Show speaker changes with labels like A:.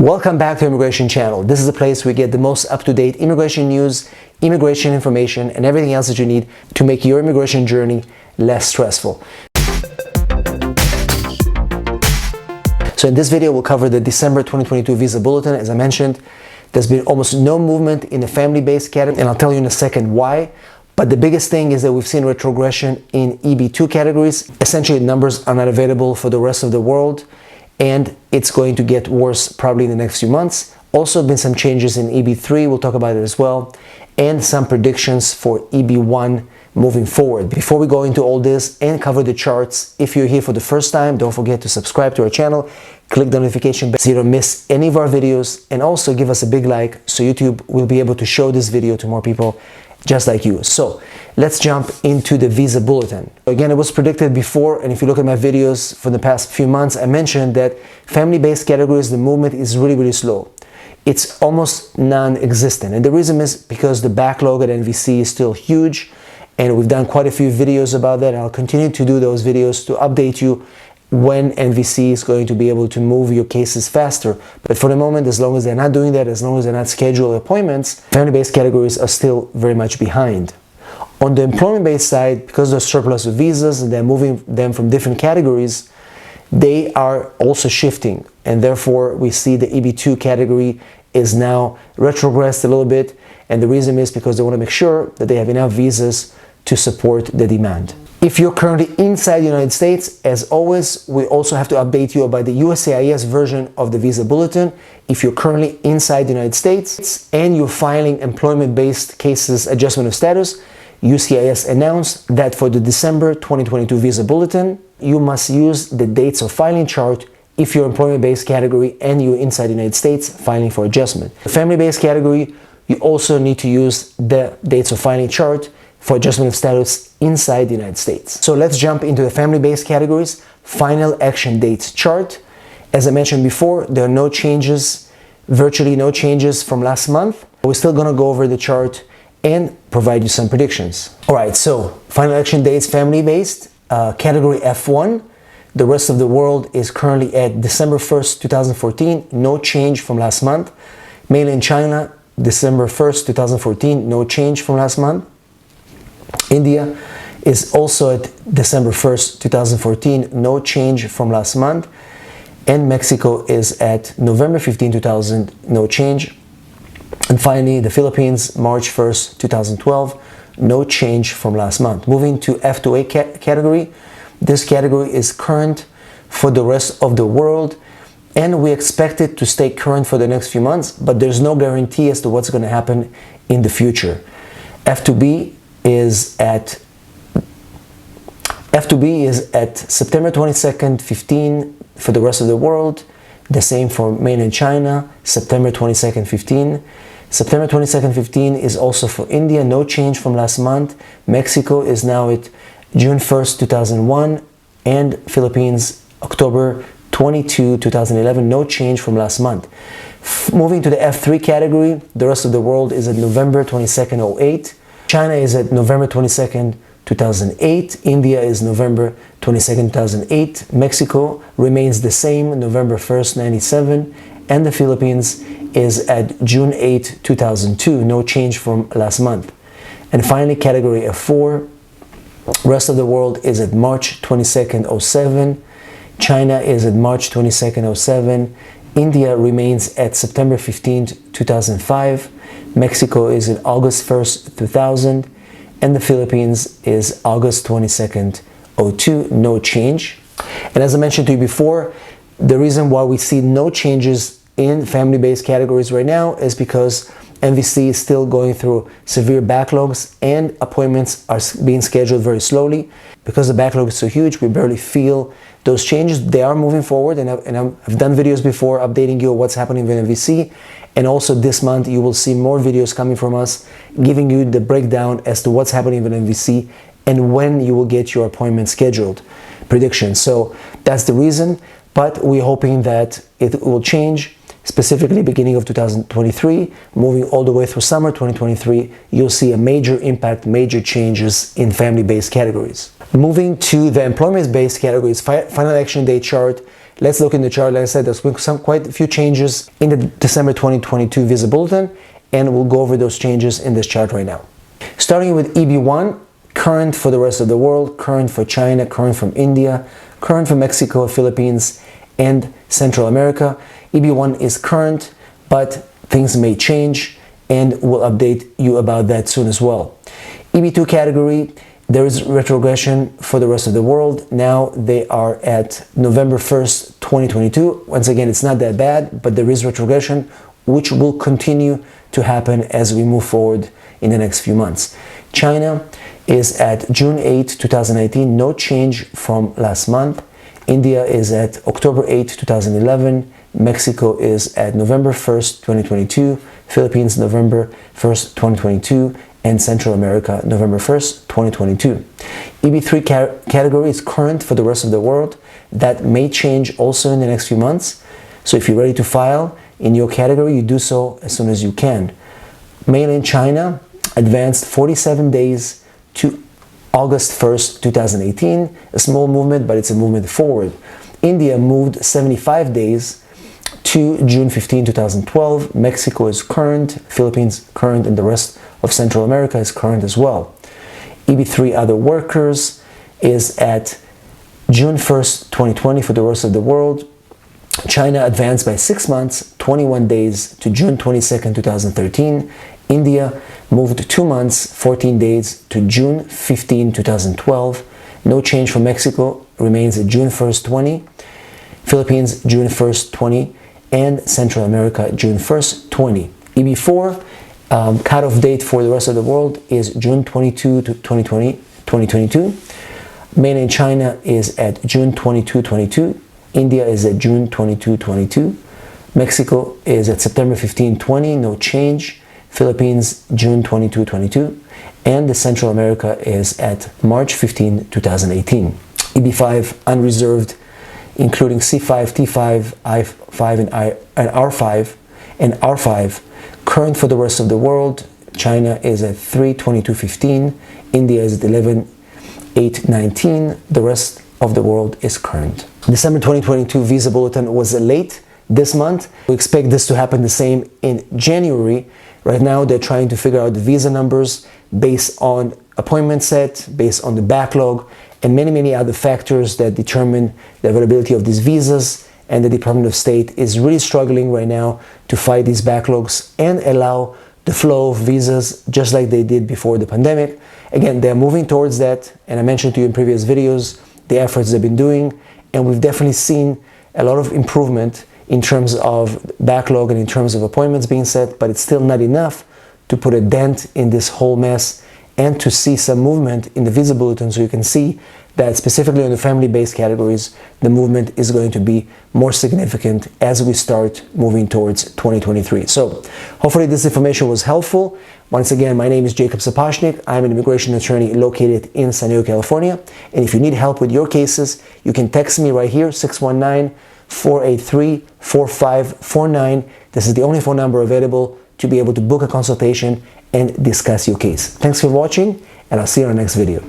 A: Welcome back to Immigration Channel. This is a place where we get the most up-to-date immigration news, immigration information, and everything else that you need to make your immigration journey less stressful. So in this video, we'll cover the December 2022 Visa Bulletin. As I mentioned, there's been almost no movement in the family-based category, and I'll tell you in a second why. But the biggest thing is that we've seen retrogression in EB2 categories. Essentially, numbers are not available for the rest of the world, and it's going to get worse probably in the next few months. Also been some changes in EB3, we'll talk about it as well, and some predictions for EB1 moving forward. Before we go into all this and cover the charts, if you're here for the first time, don't forget to subscribe to our channel, click the notification bell so you don't miss any of our videos, and also give us a big like so YouTube will be able to show this video to more people just like you. So let's jump into the Visa Bulletin. Again, it was predicted before, and if you look at my videos for the past few months, I mentioned that family-based categories, the movement is really slow. It's almost non-existent, and the reason is because the backlog at NVC is still huge, and we've done quite a few videos about that, and I'll continue to do those videos to update you when NVC is going to be able to move your cases faster. But for the moment, as long as they're not doing that, as long as they're not scheduling appointments, family-based categories are still very much behind. On the employment-based side, because there's surplus of visas and they're moving them from different categories, they are also shifting, and therefore we see the EB2 category is now retrogressed a little bit, and the reason is because they want to make sure that they have enough visas to support the demand. If you're currently inside the United States, as always, we also have to update you about the USCIS version of the Visa Bulletin. If you're currently inside the United States and you're filing employment-based cases adjustment of status, USCIS announced that for the December 2022 Visa Bulletin, you must use the dates of filing chart if you're employment-based category and you're inside the United States filing for adjustment. The family-based category, you also need to use the dates of filing chart for adjustment of status inside the United States. So let's jump into the family-based categories, final action dates chart. As I mentioned before, there are no changes, virtually no changes from last month. We're still gonna go over the chart and provide you some predictions. All right, so final action dates, family-based, category F1. The rest of the world is currently at December 1st, 2014, no change from last month. Mainland China, December 1st, 2014, no change from last month. India is also at December 1st, 2014, no change from last month. And Mexico is at November 15, 2000, no change. And finally, the Philippines, March 1st, 2012, no change from last month. Moving to F2A category, this category is current for the rest of the world, and we expect it to stay current for the next few months, but there's no guarantee as to what's going to happen in the future. F2B is at September 22nd, 15 for the rest of the world. The same for mainland China, September 22nd, 15. September 22nd, 15 is also for India, no change from last month. Mexico is now at June 1st, 2001, and Philippines, October 22, 2011, no change from last month. Moving to the F3 category, the rest of the world is at November 22nd, 08. China is at November 22nd, 2008. India is November 22nd, 2008. Mexico remains the same, November 1st, 97. And the Philippines is at June 8, 2002. No change from last month. And finally, category F4. Rest of the world is at March 22nd, 07. China is at March 22nd, 07. India remains at September 15th, 2005. Mexico is in August 1st, 2000, and the Philippines is August 22nd, 02, no change. And as I mentioned to you before, the reason why we see no changes in family-based categories right now is because NVC is still going through severe backlogs and appointments are being scheduled very slowly. Because the backlog is so huge, we barely feel those changes. They are moving forward, and I've done videos before updating you on what's happening with NVC. And also this month, you will see more videos coming from us, giving you the breakdown as to what's happening with NVC and when you will get your appointment scheduled predictions. So that's the reason, but we're hoping that it will change. Specifically beginning of 2023, moving all the way through summer 2023, you'll see a major impact, major changes in family-based categories. Moving to the employment-based categories, final action date chart, let's look in the chart. Like I said, there's been quite a few changes in the December 2022 Visa Bulletin, and we'll go over those changes in this chart right now. Starting with EB1, current for the rest of the world, current for China, current from India, current for Mexico, Philippines, and Central America. EB1 is current, but things may change, and we'll update you about that soon as well. EB2 category, there is retrogression for the rest of the world. Now they are at November 1st, 2022. Once again, it's not that bad, but there is retrogression, which will continue to happen as we move forward in the next few months. China is at June 8, 2019, no change from last month. India is at October 8, 2011. Mexico is at November 1st, 2022. Philippines, November 1st, 2022. And Central America, November 1st, 2022. EB3 category is current for the rest of the world. That may change also in the next few months. So if you're ready to file in your category, you do so as soon as you can. Mainland China advanced 47 days to August 1st, 2018. A small movement, but it's a movement forward. India moved 75 days to June 15, 2012. Mexico is current, Philippines current, and the rest of Central America is current as well. EB3 other workers is at June 1st, 2020 for the rest of the world. China advanced by 6 months, 21 days to June 22nd, 2013. India moved 2 months, 14 days to June 15, 2012. No change for Mexico, remains at June 1st, 20. Philippines, June 1st, 20. And Central America, June 1st, 20. EB4 cutoff date for the rest of the world is June 22 to 2022. Mainland China is at June 22, 22. India is at June 22, 22. Mexico is at September 15, 20, no change. Philippines, June 22, 22. And the Central America is at March 15, 2018. EB5 unreserved, including C5, T5, I5, and R5, and R5. Current for the rest of the world, China is at 3/22/15, India is at 11/8/19, the rest of the world is current. December 2022 Visa Bulletin was late this month. We expect this to happen the same in January. Right now they're trying to figure out the visa numbers based on appointment set, based on the backlog, and many other factors that determine the availability of these visas. And the Department of State is really struggling right now to fight these backlogs and allow the flow of visas just like they did before the pandemic. Again, they're moving towards that, and I mentioned to you in previous videos the efforts they've been doing, and we've definitely seen a lot of improvement in terms of backlog and in terms of appointments being set, but it's still not enough to put a dent in this whole mess and to see some movement in the Visa Bulletin, so you can see that specifically on the family-based categories, the movement is going to be more significant as we start moving towards 2023. So hopefully this information was helpful. Once again, my name is Jacob Sapochnick. I'm an immigration attorney located in San Diego, California. And if you need help with your cases, you can text me right here, 619-483-4549. This is the only phone number available to be able to book a consultation and discuss your case. Thanks for watching, and I'll see you in our next video.